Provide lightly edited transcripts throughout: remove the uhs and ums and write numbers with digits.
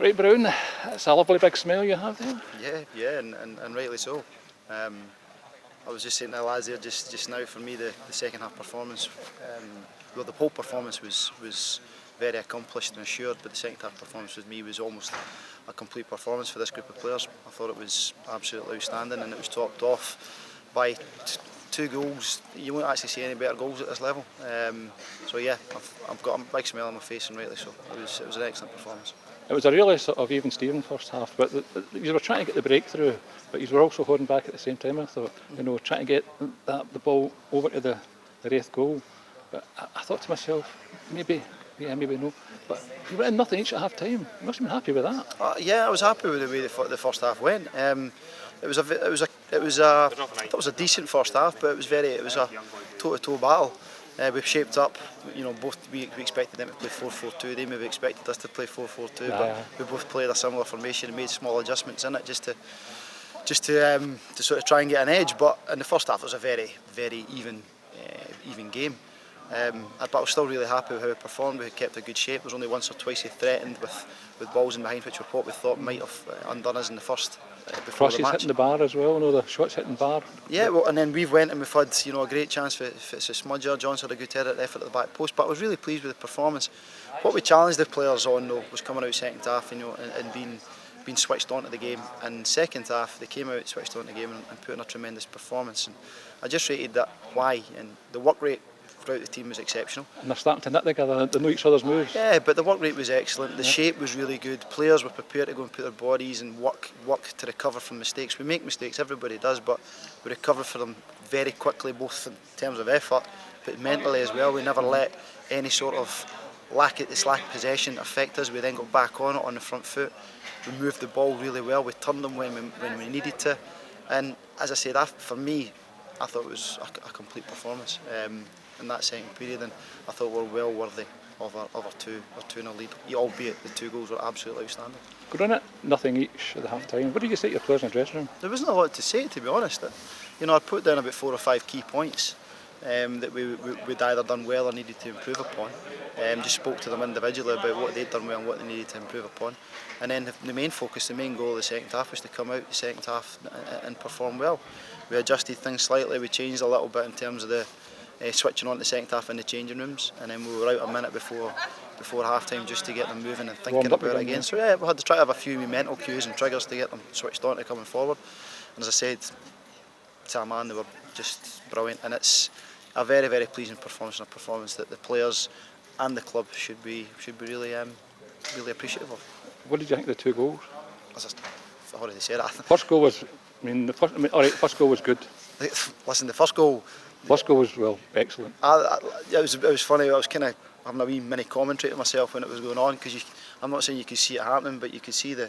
Right, Brown, it's a lovely big smile you have there. Yeah, and rightly so. I was just saying to the lads there just now, for me the second half performance, well, the whole performance was very accomplished and assured, but the second half performance with me was almost a complete performance for this group of players. I thought it was absolutely outstanding, and it was topped off by two goals. You won't actually see any better goals at this level. So yeah, I've got a big smile on my face, and rightly so. It was an excellent performance. It was a really sort of even Steven first half, but you were trying to get the breakthrough, but you were also holding back at the same time. I thought, trying to get the ball over to the Raith goal. But I thought to myself, maybe no. But you were in nothing each at half time. You must have been happy with that. Yeah, I was happy with the way the first half went. It was a decent first half, but it was a toe-to-toe battle. We've shaped up, both we expected them to play 4-4-2, they maybe expected us to play 4-4-2, but we both played a similar formation and made small adjustments in it just to sort of try and get an edge. But in the first half it was a very, very even game. But I was still really happy with how we performed. We kept a good shape. There was only once or twice he threatened with balls in behind, which were what we thought might have undone us in the first. Crosses hitting the bar as well, the shots hitting the bar. Yeah, well, and then we've had a great chance for Smudger. John's had a good effort at the back post, but I was really pleased with the performance. What we challenged the players on though was coming out second half, and being switched on to the game. And second half they came out, switched on to the game, and put in a tremendous performance. And I just rated that why, and the work rate throughout the team was exceptional. And they're starting to knit together, they know each other's moves. Yeah, but the work rate was excellent, the shape was really good, players were prepared to go and put their bodies and work to recover from mistakes. We make mistakes, everybody does, but we recover from them very quickly, both in terms of effort, but mentally as well. We never let any sort of lack of possession affect us. We then got back on it on the front foot. We moved the ball really well, we turned them when we needed to. And as I said, for me, I thought it was a complete performance. In that second period, and I thought we were well worthy of our 2-0 lead, albeit the two goals were absolutely outstanding. Going at nothing each at the half time, what did you say to your players in the dressing room? There wasn't a lot to say, to be honest. I put down about 4 or 5 key points that we'd either done well or needed to improve upon. Just spoke to them individually about what they'd done well and what they needed to improve upon. And then the main focus, the main goal of the second half was to come out the second half and perform well. We adjusted things slightly, we changed a little bit in terms of the switching on to the second half in the changing rooms, and then we were out a minute before half time just to get them moving and thinking about it again. So yeah, we had to try to have a few mental cues and triggers to get them switched on to coming forward. And as I said to a man, they were just brilliant, and it's a very, very pleasing performance, and a performance that the players and the club should be really appreciative of. What did you think of the two goals? I've already said that. First goal was, first goal was good. Listen, the first goal was, well, excellent. It was funny. I was kind of having a wee mini commentary to myself when it was going on, because I'm not saying you could see it happening, but you could see the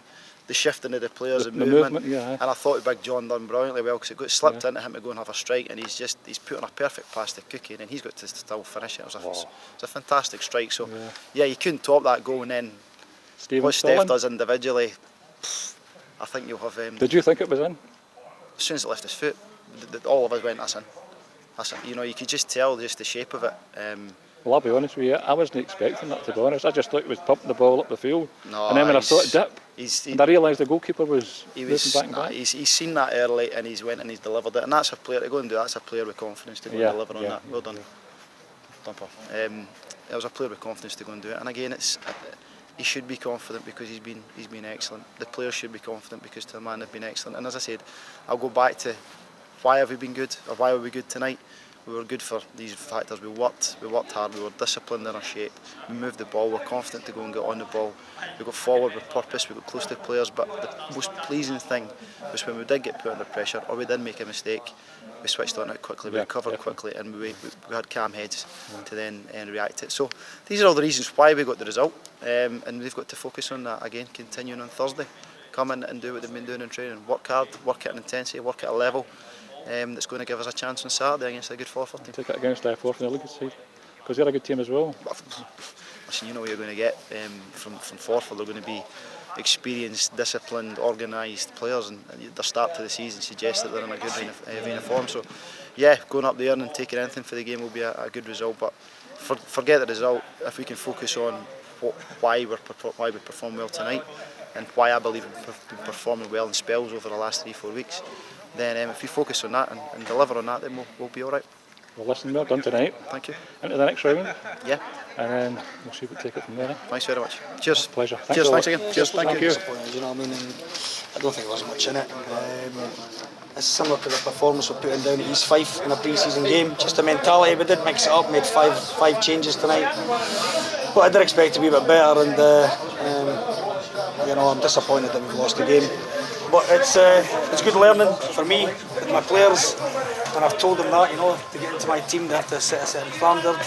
shifting of the players and movement. Yeah. And I thought Big John done brilliantly well, because it got slipped into him to go and have a strike, and he's put on a perfect pass to Cookie, and then he's got to still finish it. It was a fantastic strike. So yeah, you couldn't top that goal. And then what Steph does individually, I think you'll have. Did you think it was in? As soon as it left his foot, all of us went, that's in. You could just tell just the shape of it. Well, I'll be honest with you, I wasn't expecting that, to be honest. I just thought he was pumping the ball up the field. No, and then when I saw it dip, and I realised the goalkeeper was moving back and back. He's seen that early, and he's went and he's delivered it. And that's a player to go and do. That's a player with confidence to go and deliver on that. Well done, Dumper. It was a player with confidence to go and do it. And again, he should be confident, because he's been excellent. The players should be confident because to the man they've been excellent. And as I said, I'll go back to why have we been good, or why were we good tonight? We were good for these factors. We worked hard, we were disciplined in our shape, we moved the ball, we were confident to go and get on the ball, we got forward with purpose, we got close to players. But the most pleasing thing was when we did get put under pressure, or we did make a mistake, we switched on it quickly, we recovered quickly, and we had calm heads to then react to it. So these are all the reasons why we got the result, and we've got to focus on that again, continuing on Thursday. Come in and do what they've been doing in training, work hard, work at an intensity, work at a level that's going to give us a chance on Saturday against a good Forfar team. Take it against Forfar in the league side, because they're a good team as well. Listen, you know what you're going to get from Forfar. They're going to be experienced, disciplined, organised players, and the start to the season suggests that they're in a good vein of form. So yeah, going up there and taking anything for the game will be a good result, but forget the result if we can focus on why we performed well tonight, and why I believe we've been performing well in spells over the last 3-4 weeks, then if we focus on that and deliver on that, then we'll be all right. Well, listen, well done tonight. Thank you. Into the next round. Yeah. And then we'll see if we take it from there. Thanks very much. Cheers. Pleasure. Cheers. Thanks again. Cheers. Thank you. You know what I mean? And I don't think there was much in it. It's similar to the performance we're putting down at East Fife in a pre-season game. Just the mentality. We did mix it up. Made five changes tonight. But I did expect to be a bit better, and you know, I'm disappointed that we've lost the game. But it's good learning for me with my players, and I've told them that, you know, to get into my team they have to set a certain standard.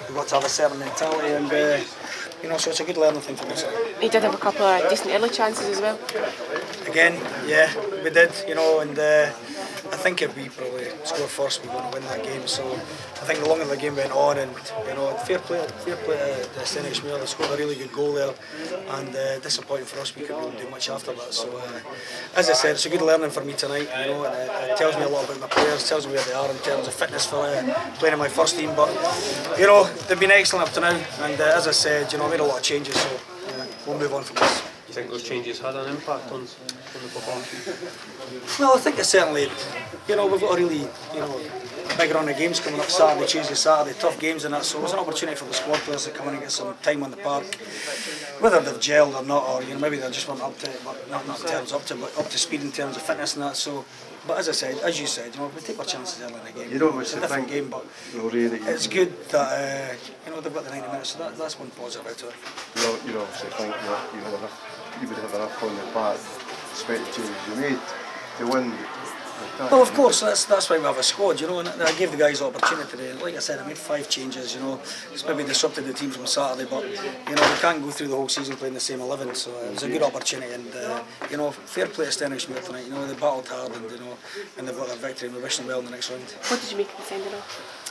They've got to have a certain mentality, and you know, so it's a good learning thing for me. He did have a couple of decent early chances as well. Again, yeah, we did, you know, and I think if we probably score first, we're going to win that game. So I think the longer the game went on, and you know, fair play to Stennis Muir. They scored a really good goal there, and disappointing for us, we couldn't really do much after that. So as I said, it's a good learning for me tonight, you know, and it tells me a lot about my players, tells me where they are in terms of fitness for playing in my first team. But you know, they've been excellent up to now, and as I said, you know, I made a lot of changes, so we'll move on from this. Do you think those changes had an impact on the performance? Well, I think it's certainly, you know, we've got a really, you know, big run of games coming up Saturday, Tuesday, Saturday, tough games and that, so it's an opportunity for the squad players to come in and get some time on the park, whether they've gelled or not, or you know, maybe they just weren't up to it, but not in terms up to speed in terms of fitness and that. So, but as I said, as you said, you know, we take our chances early in the game. You don't it's a different game, but it's good that you know, they've got the 90 minutes, so that's one positive out of it. You obviously think that you would have enough on the back, despite the changes you made, to win. Well, of course, that's why we have a squad, you know, and I gave the guys the opportunity today. Like I said, I made 5 changes, you know. It's maybe disrupted the team from Saturday, but, you know, we can't go through the whole season playing the same 11, so it was a good opportunity, and, you know, fair play to Stennis Muir tonight, you know, they battled hard, and, you know, and they've got their victory, and we wish them well in the next round. What did you make of the sending off?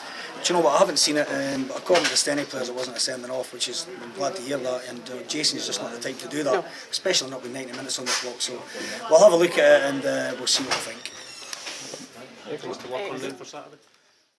Do you know what, I haven't seen it, but according to the Stenny players, it wasn't a sending off, which is, I'm glad to hear that, and Jason's just not the type to do that, especially not with 90 minutes on the clock, so we'll have a look at it, and we'll see what we think. Things to work on then for Saturday?